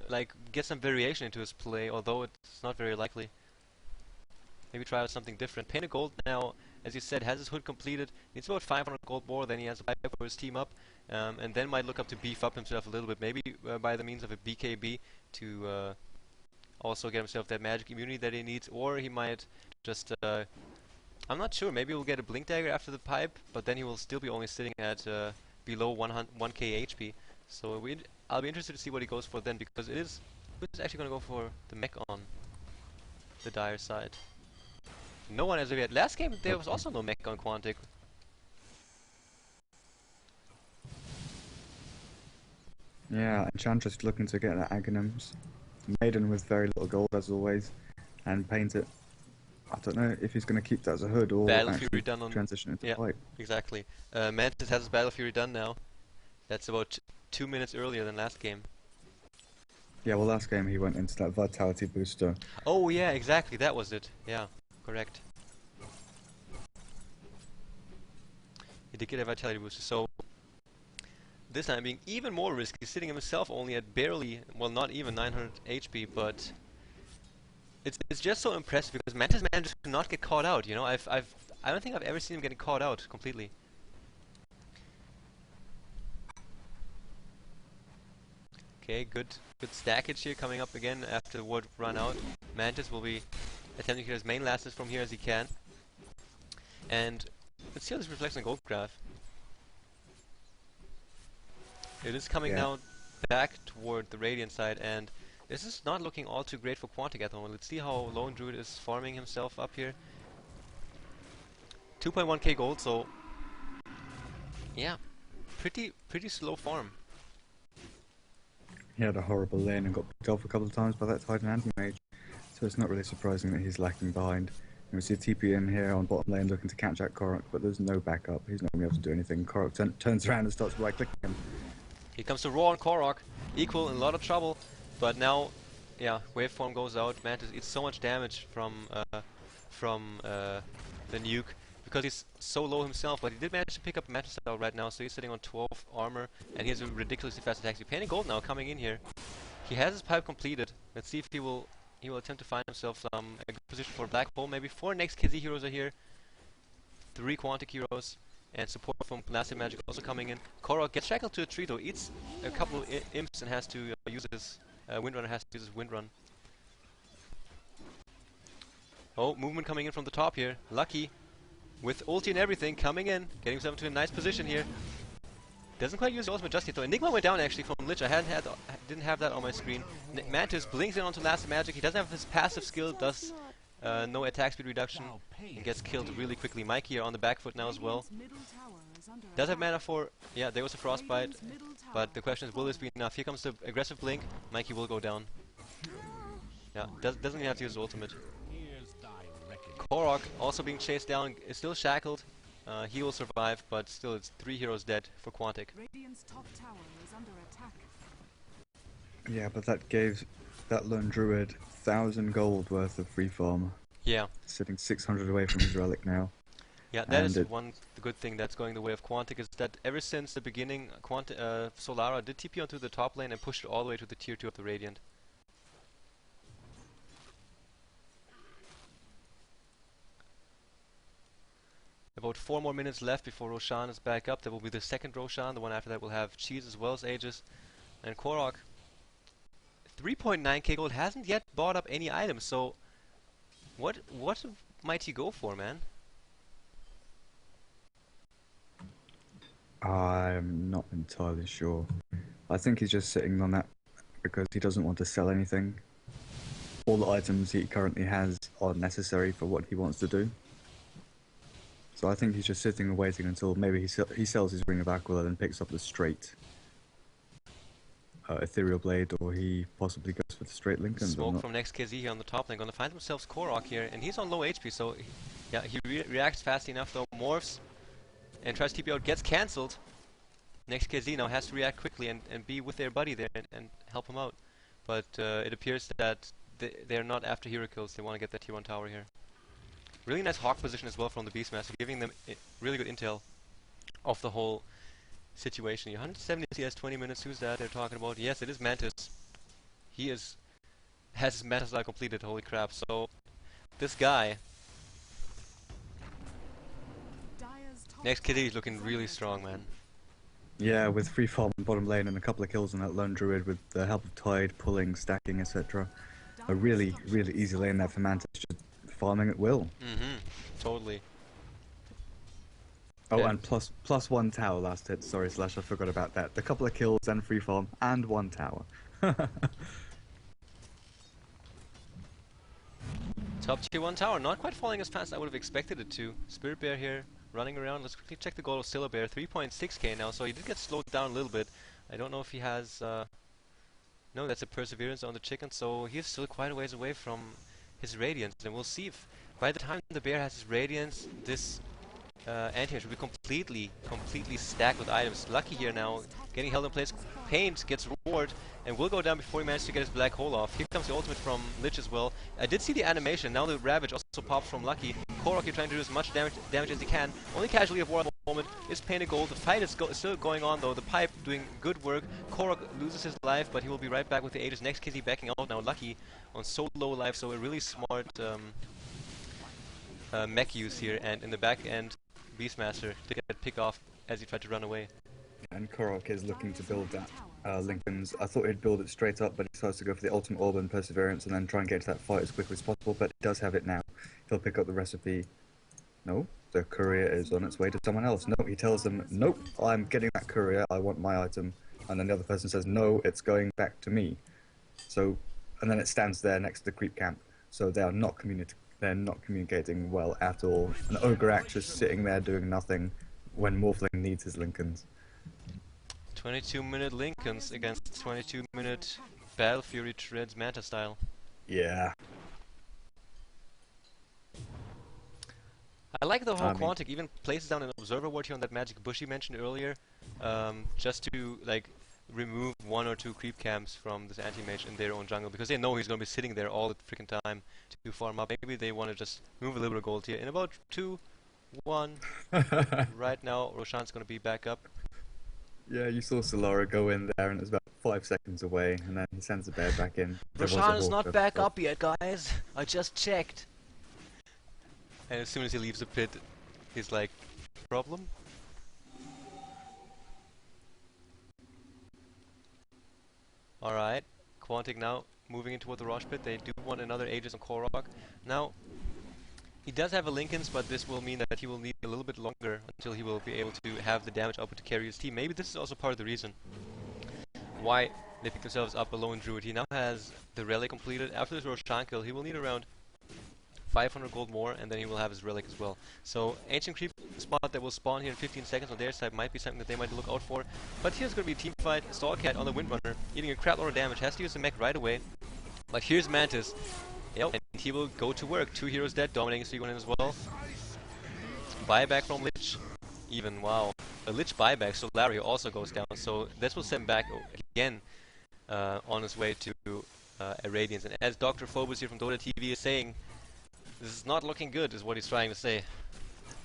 get some variation into his play, although it's not very likely. Maybe try out something different. Painted Gold now, as you said, has his hood completed. Needs about 500 gold more, then he has a pipe for his team up, and then might look up to beef up himself a little bit, maybe by the means of a BKB to also get himself that magic immunity that he needs, or he might just, I'm not sure, maybe he'll get a Blink Dagger after the pipe, but then he will still be only sitting at below 1k HP. So I'll be interested to see what he goes for then, because who's actually going to go for the mech on the Dire side? No one as of yet. Last game there was also no mech on Quantic.
Yeah, Enchantress looking to get the Aghanims. Maiden with very little gold as always, and Paint It. I don't know if he's going to keep that as a hood or
Battle
actually
Fury done on
transition into pipe.
Exactly. Mantis has his Battle Fury done now. That's about 2 minutes earlier than last game.
Yeah, well, last game he went into that Vitality booster.
Oh yeah, exactly. That was it. Yeah, correct. He did get a Vitality booster, so this time being even more risky, sitting himself only at barely, well, not even 900 HP, but it's just so impressive because Mantis manages to not get caught out. You know, I don't think I've ever seen him getting caught out completely. Okay, good stackage here coming up again after the ward run out. Mantis will be attempting to get his main lastest from here as he can. And let's see how this reflects on Gold Graph. It is coming now back toward the Radiant side, and this is not looking all too great for Quantic at the moment. Let's see how Lone Druid is farming himself up here. 2.1k gold, so yeah, pretty slow farm.
He had a horrible lane and got picked off a couple of times by that Titan Anti-Mage, so it's not really surprising that he's lacking behind. And we see a TP in here on bottom lane looking to catch out Korok, but there's no backup. He's not going to be able to do anything. Korok turns around and starts right-clicking him.
Here comes the Roar on Korok. Equal in a lot of trouble, but now, yeah, waveform goes out. Mantis eats so much damage from the nuke because he's so low himself, but he did manage to pick up Mantis out right now, so he's sitting on 12 armor, and he has a ridiculously fast attack speed. Painting gold now coming in here. He has his pipe completed. Let's see if he will attempt to find himself a good position for Black Hole. Maybe 4 Next.kz heroes are here, 3 Quantic heroes, and support from Plastic Magic also coming in. Korok gets shackled to a tree though, eats a couple of imps and has to use his Windrunner has to use his Windrun. Oh, movement coming in from the top here. Lucky, with ulti and everything, coming in, getting himself into a nice position here. Doesn't quite use the ultimate just yet though. Enigma went down actually from Lich. I didn't have that on my screen. Mantis blinks in onto Plastic Magic. He doesn't have his passive skill, does no attack speed reduction, and gets killed really quickly. Mikey here on the back foot now as well. Does have mana for, yeah, there was a Frostbite, but the question is, will this be enough? Here comes the aggressive blink. Mikey will go down. Yeah, doesn't even have to use the ultimate. Korok also being chased down, is still shackled. He will survive, but still it's 3 heroes dead for Quantic.
Radiant's top tower is under attack.
Yeah, but that gave that Lone Druid 1,000 gold worth of free farm.
Yeah.
Sitting 600 away from his relic now.
Yeah, that is one good thing that's going the way of Quantic, is that ever since the beginning, Solara did TP onto the top lane and pushed it all the way to the tier 2 of the Radiant. About 4 more minutes left before Roshan is back up. There will be the second Roshan. The one after that will have Cheese as well as Aegis. And Korok, 3.9k gold, hasn't yet bought up any items. So, what might he go for, man?
I'm not entirely sure. I think he's just sitting on that because he doesn't want to sell anything. All the items he currently has are necessary for what he wants to do. So I think he's just sitting and waiting until maybe he sells his Ring of Aquila and picks up the straight Ethereal Blade, or he possibly goes for the straight Lincoln.
Smoke from Next.kz here on the top lane. Gonna find themselves Korok here, and he's on low HP, so yeah, he reacts fast enough though. Morphs and tries to TP out, gets cancelled. Next.kz now has to react quickly and be with their buddy there and help him out. But it appears that they're not after hero kills. They want to get that tier 1 tower here. Really nice Hawk position as well from the Beastmaster, giving them really good intel of the whole situation. 170 CS, 20 minutes. Who's that they're talking about? Yes, it is Mantis. He has his Mantis style completed. Holy crap! So this guy, Next.kz, is looking really strong, man.
Yeah, with free farm in bottom lane and a couple of kills on that Lone Druid with the help of Tide, pulling, stacking, etc. a really, really easy lane there for Mantis, just farming at will.
Totally.
Oh, and plus one tower last hit. Sorry, Slash, I forgot about that. A couple of kills and free farm and one tower.
Top tier 1 tower, not quite falling as fast as I would have expected it to. Spirit Bear here, running around. Let's quickly check the goal of Silla Bear. 3.6k now, so he did get slowed down a little bit. I don't know if he has... no, that's a Perseverance on the chicken, so he's still quite a ways away from his Radiance. And we'll see if by the time the bear has his Radiance, this anti-mage will be completely stacked with items. Lucky here now, getting held in place. Paint gets reward and will go down before he manages to get his black hole off. Here comes the ultimate from Lich as well. I did see the animation, now the Ravage also pops from Lucky. Korok here trying to do as much damage as he can. Only casualty of war at the moment is painted gold. The fight is still going on though. The pipe doing good work. Korok loses his life, but he will be right back with the Aegis. Next.kz backing out now. Lucky on so low life, so a really smart mech use here. And in the back end, Beastmaster to get pick off as he tried to run away.
And Korok is looking to build that Lincoln's. I thought he'd build it straight up, but he decides to go for the ultimate orb and Perseverance and then try and get into that fight as quickly as possible, but he does have it now. He'll pick up the recipe. No, the courier is on its way to someone else. No, he tells them, nope, I'm getting that courier, I want my item. And then the other person says, no, it's going back to me. So, and then it stands there next to the creep camp. So they are not communicating well at all. An Ogre Act just sitting there doing nothing when Morphling needs his Lincolns.
22-minute Lincolns against 22-minute Battle Fury Treads Manta style.
Yeah.
I like the whole Quantic even places down an observer ward here on that magic bush you mentioned earlier, just to like remove 1 or 2 creep camps from this anti-mage in their own jungle, because they know he's going to be sitting there all the freaking time to farm up. Maybe they want to just move a little bit of gold here. In about 2, 1, right now Roshan's going to be back up.
Yeah, you saw Solara go in there and it was about 5 seconds away, and then he sends the bear back in.
Roshan is not back up yet, guys. I just checked. And as soon as he leaves the pit, he's like, problem? Alright, Quantic now moving in toward the Rosh pit. They do want another Aegis on Korok. Now, he does have a Lincoln's, but this will mean that he will need a little bit longer until he will be able to have the damage output to carry his team. Maybe this is also part of the reason why they pick themselves up a lone Druid. He now has the Relic completed. After this Roshan kill, he will need around 500 gold more, and then he will have his Relic as well. So, Ancient Creep spot that will spawn here in 15 seconds on their side might be something that they might look out for. But here's going to be a team fight. Stallcat on the Windrunner, eating a crap load of damage, has to use the mech right away. But here's Mantis. Yep, and he will go to work. 2 heroes dead, dominating Seagull as well. Buyback from Lich. Even, wow. A Lich buyback, so Larry also goes down. So this will send him back again on his way to a Radiance. And as Dr. Phobos here from Dota TV is saying, this is not looking good, is what he's trying to say.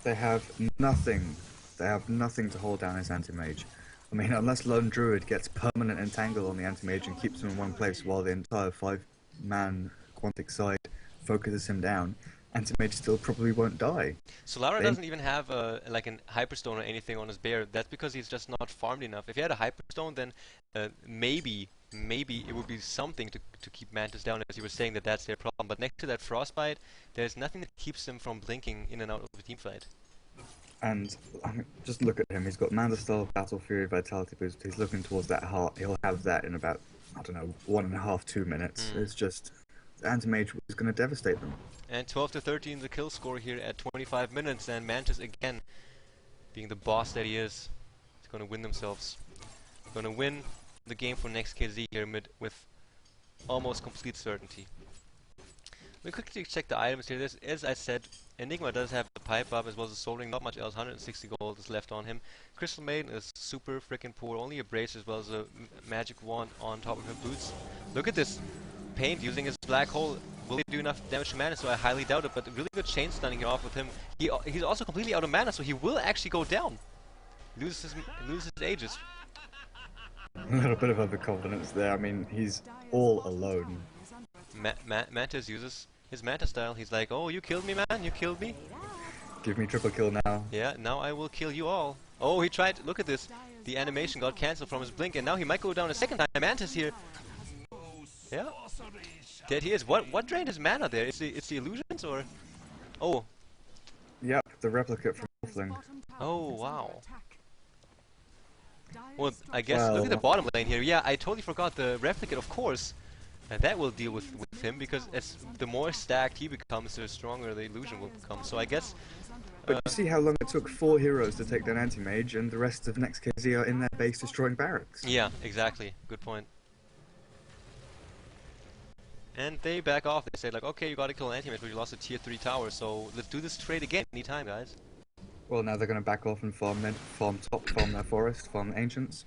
They have nothing. They have nothing to hold down his anti-mage. I mean, unless Lone Druid gets permanent entangle on the anti-mage and keeps him in one place while the entire 5-man Quantic side focuses him down, anti-mage still probably won't die.
Solara doesn't even have like an Hyperstone or anything on his bear. That's because he's just not farmed enough. If he had a Hyperstone, then maybe it would be something to keep Mantis down, as you were saying that's their problem. But next to that Frostbite, there's nothing that keeps him from blinking in and out of the team fight.
And I mean, just look at him. He's got Manta Style, Battle Fury, Vitality Boost. He's looking towards that heart. He'll have that in about, I don't know, 1.5, 2 minutes. It's just, anti-mage is going to devastate them.
And 12 to 13 the kill score here at 25 minutes, and Mantis again, being the boss that he is going to win themselves. Going to win the game for Next.kz here with almost complete certainty. We quickly check the items here. This, as I said, Enigma does have the pipe up as well as the soul ring, not much else. 160 gold is left on him. Crystal Maiden is super freaking poor, only a brace as well as a magic wand on top of her boots. Look at this Paint using his black hole. Will he do enough damage to mana? So I highly doubt it, but a really good chain stunning here off with him. He's also completely out of mana, so he will actually go down. Loses his Aegis.
A little bit of overconfidence there. I mean, he's all alone.
Mantis uses his Manta style. He's like, oh, you killed me, man, you killed me.
Give me triple kill now.
Yeah, now I will kill you all. Oh, he tried, look at this. The animation got cancelled from his blink, and now he might go down a second time. Mantis here. Yeah. Dead he is. What drained his mana there? It's the illusions or? Oh.
Yep, the replicate from Morphling.
Oh wow. Well, I guess
Well,
look at the bottom lane here. Yeah, I totally forgot the replicate, of course. And that will deal with him because as the more stacked he becomes, the stronger the illusion will become. So I guess.
But you see how long it took 4 heroes to take down Anti-Mage, and the rest of Next.kz are in their base destroying barracks.
Yeah, exactly. Good point. And they back off. They say like, okay, you gotta kill an Anti-Mage, but you lost a tier 3 tower, so let's do this trade again anytime, guys.
Well, now they're going to back off and farm mid, farm top, farm their forest, farm the Ancients.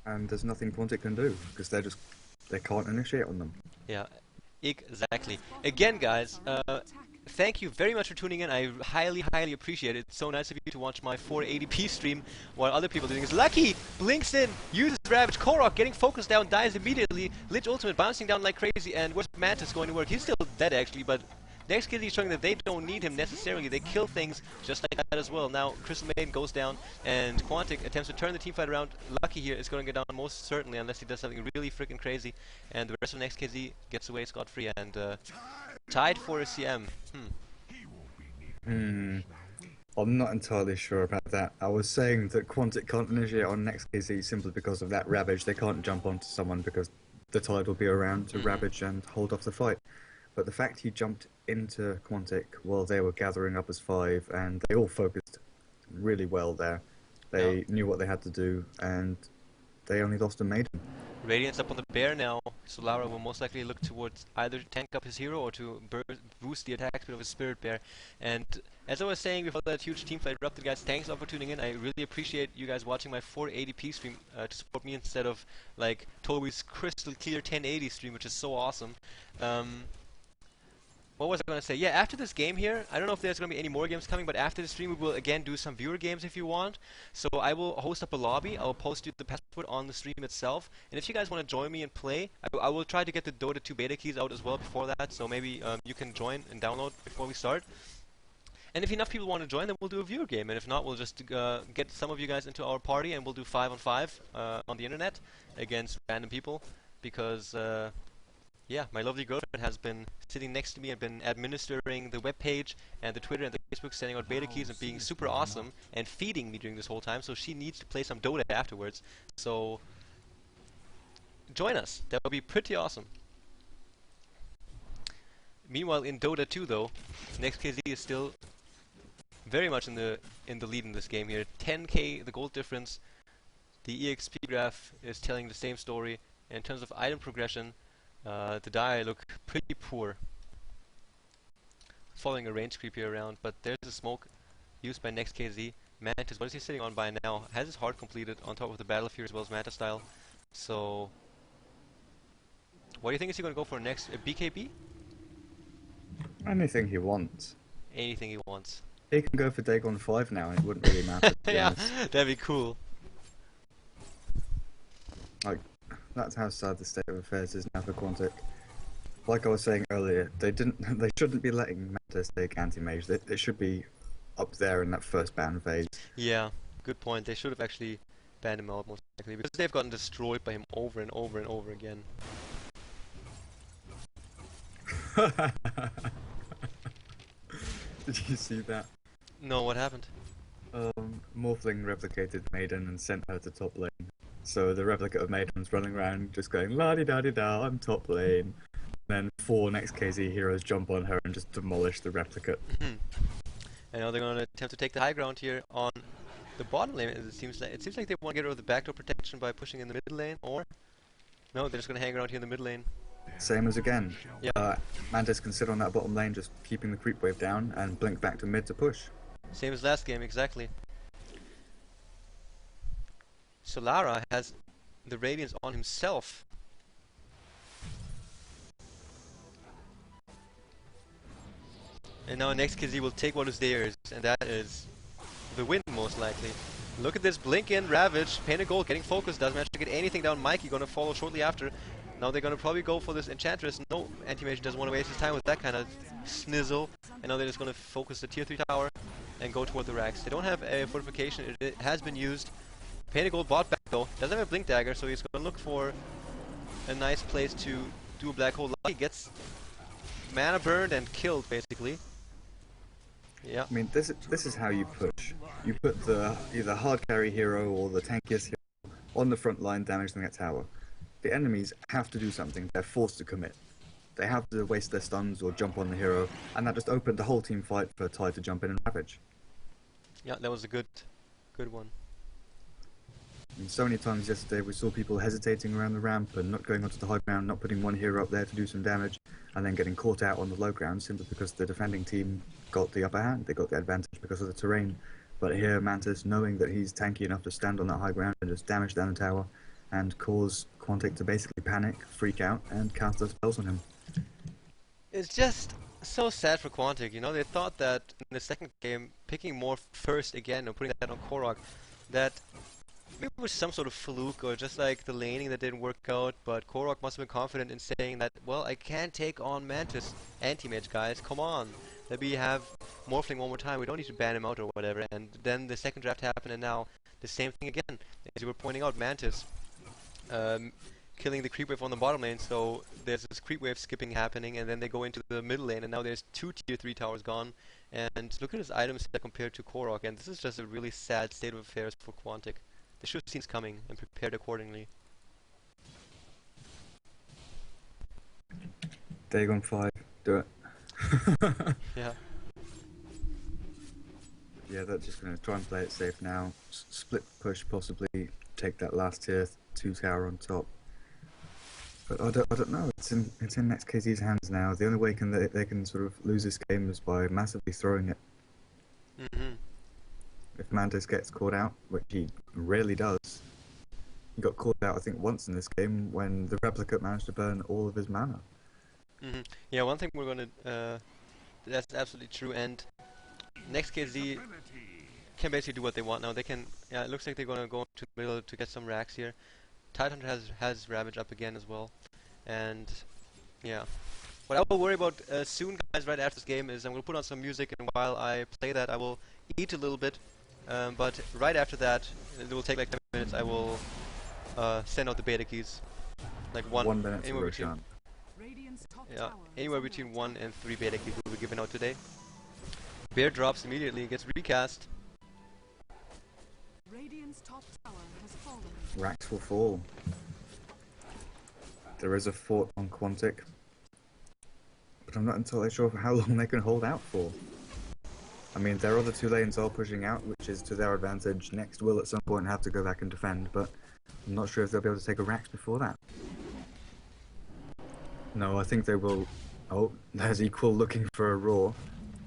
And there's nothing Quantic can do, because they can't initiate on them.
Yeah, exactly. Again, guys, thank you very much for tuning in. I highly, highly appreciate it. It's so nice of you to watch my 480p stream while other people are doing this. Lucky blinks in, uses Ravage, Korok getting focused down, dies immediately. Lich ultimate bouncing down like crazy, and where's Mantis going to work? He's still dead actually, but Next.kz is showing that they don't need him necessarily. They kill things just like that as well. Now Crystal Maiden goes down, and Quantic attempts to turn the teamfight around. Lucky here is going to go down most certainly, unless he does something really freaking crazy. And the rest of Next.kz gets away scot-free and tied for a CM.
I'm not entirely sure about that. I was saying that Quantic can't initiate on Next.kz simply because of that Ravage. They can't jump onto someone because the Tide will be around to Ravage and hold off the fight. But the fact he jumped into Quantic while they were gathering up as 5, and they all focused really well there. They knew what they had to do, and they only lost a Maiden.
Radiant's up on the bear now. Solara will most likely look towards either to tank up his hero or to boost the attack speed of his spirit bear. And as I was saying before that huge team fight erupted, guys, thanks all for tuning in. I really appreciate you guys watching my 480p stream to support me instead of like Toby's crystal clear 1080 stream, which is so awesome. What was I going to say? Yeah, after this game here, I don't know if there's going to be any more games coming, but after the stream we will again do some viewer games if you want. So I will host up a lobby, I'll post you the password on the stream itself, and if you guys want to join me and play, I will try to get the Dota 2 beta keys out as well before that, so maybe you can join and download before we start. And if enough people want to join, then we'll do a viewer game, and if not, we'll just get some of you guys into our party and we'll do 5-on-5 on the internet against random people, because yeah, my lovely girlfriend has been sitting next to me and been administering the webpage and the Twitter and the Facebook, sending out beta keys and being super awesome and feeding me during this whole time, so she needs to play some Dota afterwards. So join us. That would be pretty awesome. Meanwhile, in Dota 2 though, Next.kz is still very much in the lead in this game here. 10k the gold difference. The EXP graph is telling the same story. In terms of item progression, the die look pretty poor. Following a range creep here around, but there's a smoke used by Next.kz. Mantis, what is he sitting on by now? Has his heart completed on top of the Battle Fury as well as Manta style. So, what do you think is he going to go for next? A BKB?
Anything he wants.
Anything he wants.
He can go for Dagon 5 now, and it wouldn't really matter. To be
Yeah,
honest.
that'd be cool.
Like, that's how sad the state of affairs is now for Quantic. Like I was saying earlier, they shouldn't be letting Mantis take Anti-Mage. It should be up there in that first ban phase.
Yeah, good point. They should have actually banned him out most likely, because they've gotten destroyed by him over and over and over again.
Did you see that?
No, what happened?
Morphling replicated Maiden and sent her to top lane. So the replicate of Maiden's running around just going la-di-da-di-da, I'm top lane. Then 4 Next.kz heroes jump on her and just demolish the replicate.
And now they're going to attempt to take the high ground here on the bottom lane. It seems like they want to get rid of the backdoor protection by pushing in the mid lane, or no, they're just going to hang around here in the mid lane.
Same as again.
Yeah.
Mantis can sit on that bottom lane just keeping the creep wave down and blink back to mid to push.
Same as last game, exactly. Solara has the Radiance on himself. And now Next.kz will take what is theirs, and that is the win most likely. Look at this blink in, Ravage, Painted Gold getting focused, doesn't manage to get anything down. Mikey gonna follow shortly after. Now they're gonna probably go for this Enchantress. No, Anti-Mage doesn't want to waste his time with that kind of snizzle. And now they're just gonna focus the tier 3 tower and go toward the racks. They don't have a fortification, it has been used. Painted Gold bought back though, doesn't have a Blink Dagger, so he's gonna look for a nice place to do a black hole. He gets mana burned and killed basically. Yeah.
I mean, this is how you push. You put the either hard carry hero or the tankiest hero on the front line, damaging that tower. The enemies have to do something. They're forced to commit. They have to waste their stuns or jump on the hero, and that just opened the whole team fight for Tide to jump in and ravage.
Yeah, that was a good one.
And so many times yesterday we saw people hesitating around the ramp and not going onto the high ground, not putting one hero up there to do some damage, and then getting caught out on the low ground simply because the defending team got the upper hand. They got the advantage because of the terrain. But here Mantis, knowing that he's tanky enough to stand on that high ground and just damage down the tower and cause Quantic to basically panic, freak out, and cast those spells on him.
It's just so sad for Quantic, you know, they thought that in the second game, picking more first again or putting that on Korok, that maybe it was some sort of fluke or just like the laning that didn't work out, but Korok must have been confident in saying that, well, I can't take on Mantis anti-mage, guys, come on. Let me have Morphling one more time, we don't need to ban him out or whatever, and then the second draft happened and now the same thing again. As you were pointing out, Mantis killing the creep wave on the bottom lane, so there's this creep wave skipping happening, and then they go into the middle lane, and now there's 2 tier 3 towers gone, and look at his items compared to Korok, and this is just a really sad state of affairs for Quantic. They should have seen this coming and prepared accordingly.
Dagon 5, do it.
Yeah.
Yeah, they're just going to try and play it safe now. Split push, possibly take that last tier 2 tower on top. But I don't know. It's in Next.kz's hands now. The only way they can sort of lose this game is by massively throwing it. If Mantis gets caught out, which he rarely does, he got caught out I think once in this game when the replicant managed to burn all of his mana.
Yeah, one thing we're gonna that's absolutely true, and Next.kz can basically do what they want now. They can, yeah, it looks like they're gonna go to the middle to get some racks here. Tidehunter has Ravage up again as well, and yeah. What I will worry about soon, guys, right after this game is I'm gonna put on some music, and while I play that, I will eat a little bit. But right after that, it will take like 10 minutes. I will send out the beta keys, like
1 minute to Roshan.
Yeah, anywhere between 1 and 3 beta keys will be given out today. Bear drops immediately, gets recast.
Radiant's top tower has fallen.
Racks will fall. There is a fort on Quantic, but I'm not entirely sure for how long they can hold out for. I mean, their other 2 lanes are pushing out, which is to their advantage. Next will at some point have to go back and defend, but I'm not sure if they'll be able to take a Rax before that. No, I think they will. Oh, there's Equal looking for a Raw.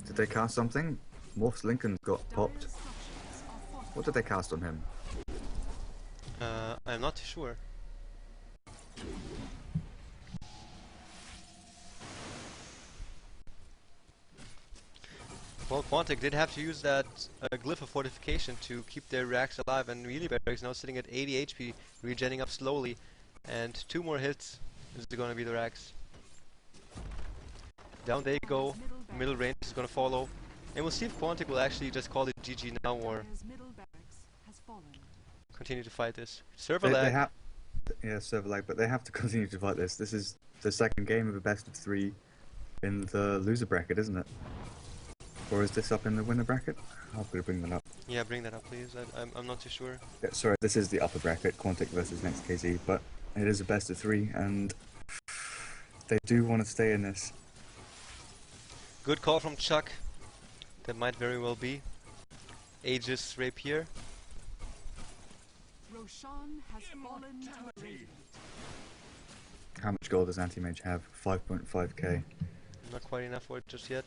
Did they cast something? Morph's Lincoln got popped. What did they cast on him?
I'm not too sure. Well, Quantic did have to use that glyph of fortification to keep their racks alive, and Melee Bear is now sitting at 80 HP, regenning up slowly, and 2 more hits is going to be the racks. Down they go, middle range is going to follow, and we'll see if Quantic will actually just call it GG now or continue to fight this. Server lag.
Yeah, server lag, but they have to continue to fight this. This is the second game of a best of 3 in the loser bracket, isn't it? Or is this up in the winner bracket? I'll bring that up.
Yeah, bring that up, please. I'm not too sure.
Yeah, sorry, this is the upper bracket, Quantic versus Next.kz, but it is a best of 3, and they do want to stay in this.
Good call from Chuck. That might very well be. Aegis Rapier.
Roshan has fallen to Radiant.
How much gold does Anti-Mage have? 5.5k.
Not quite enough for it just yet.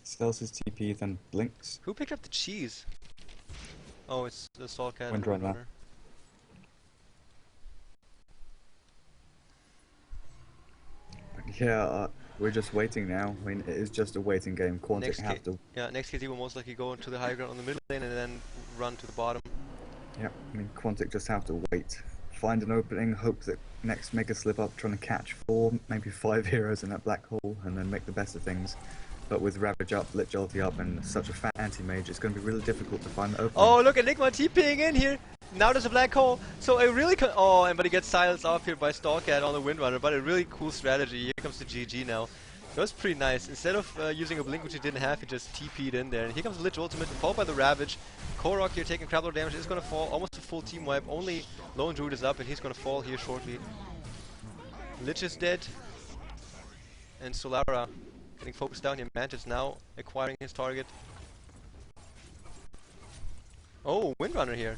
Sells his TP, then blinks.
Who picked up the cheese? Oh, it's the Salt Cat.
Windrunner. Yeah, we're just waiting now. I mean, it is just a waiting game. Quantic have to...
Yeah, Next.kz will most likely go into the high ground on the middle lane and then run to the bottom.
Yeah, I mean, Quantic just have to wait. Find an opening, hope that Next make a slip up, trying to catch 4, maybe 5 heroes in that black hole, and then make the best of things. But with Ravage up, Lich ulti up, and such a fat anti-mage, it's going to be really difficult to find the opening.
Oh, look at Enigma TPing in here! Now there's a black hole, so a really but he gets silenced off here by Stalkcat on the Windrunner, but a really cool strategy. Here comes the GG now. That was pretty nice. Instead of using a blink which he didn't have, he just TP'd in there. And here comes the Lich ultimate, followed by the Ravage. Korok here taking crap load damage, is gonna fall, almost a full team wipe. Only Lone Druid is up and he's gonna fall here shortly. Lich is dead. And Solara getting focused down here. Mantis now acquiring his target. Oh, Windrunner here.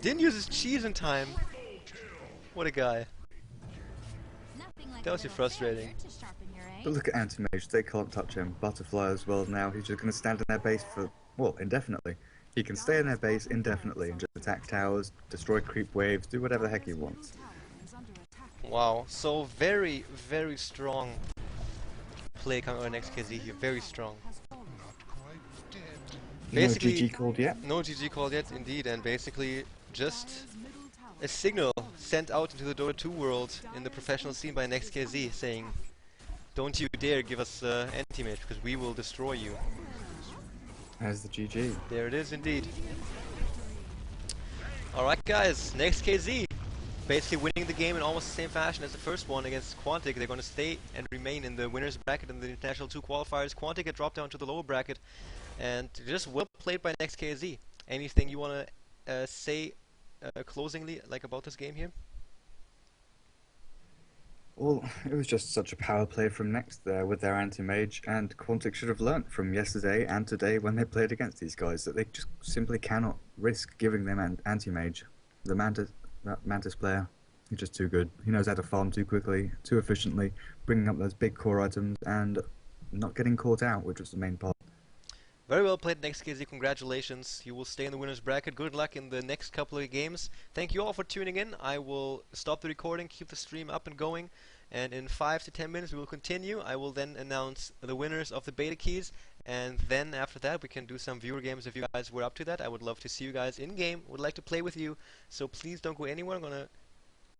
Didn't use his cheese in time. What a guy. That was frustrating.
But look at Anti-Mage, they can't touch him. Butterfly as well now, he's just going to stand in their base for, well, indefinitely. He can stay in their base indefinitely and just attack towers, destroy creep waves, do whatever the heck he wants.
Wow, so very, very strong play coming out of Next.kz here, very strong. Basically,
no GG called yet?
No GG called yet, indeed, and basically just a signal sent out into the Dota 2 world in the professional scene by Next.kz saying, don't you dare give us anti-mage because we will destroy you.
As the GG.
There it is indeed. Alright guys, Next.kz basically winning the game in almost the same fashion as the first one against Quantic. They're going to stay and remain in the winner's bracket in the International 2 qualifiers. Quantic had dropped down to the lower bracket, and just well played by Next.kz. Anything you want to say closingly like about this game here?
Well, it was just such a power play from Next there with their anti-mage, and Quantic should have learnt from yesterday and today when they played against these guys that they just simply cannot risk giving them an anti-mage. The Mantis player, he's just too good. He knows how to farm too quickly, too efficiently, bringing up those big core items and not getting caught out, which was the main part.
Very well played, Next.kz. Congratulations. You will stay in the winner's bracket. Good luck in the next couple of games. Thank you all for tuning in. I will stop the recording, keep the stream up and going, and in 5 to 10 minutes we will continue. I will then announce the winners of the beta keys, and then after that we can do some viewer games if you guys were up to that. I would love to see you guys in game. Would like to play with you, so please don't go anywhere. I'm gonna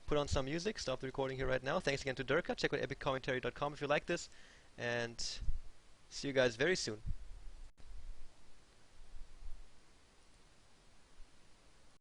put on some music, stop the recording here right now. Thanks again to Durka. Check out epiccommentary.com if you like this, and see you guys very soon.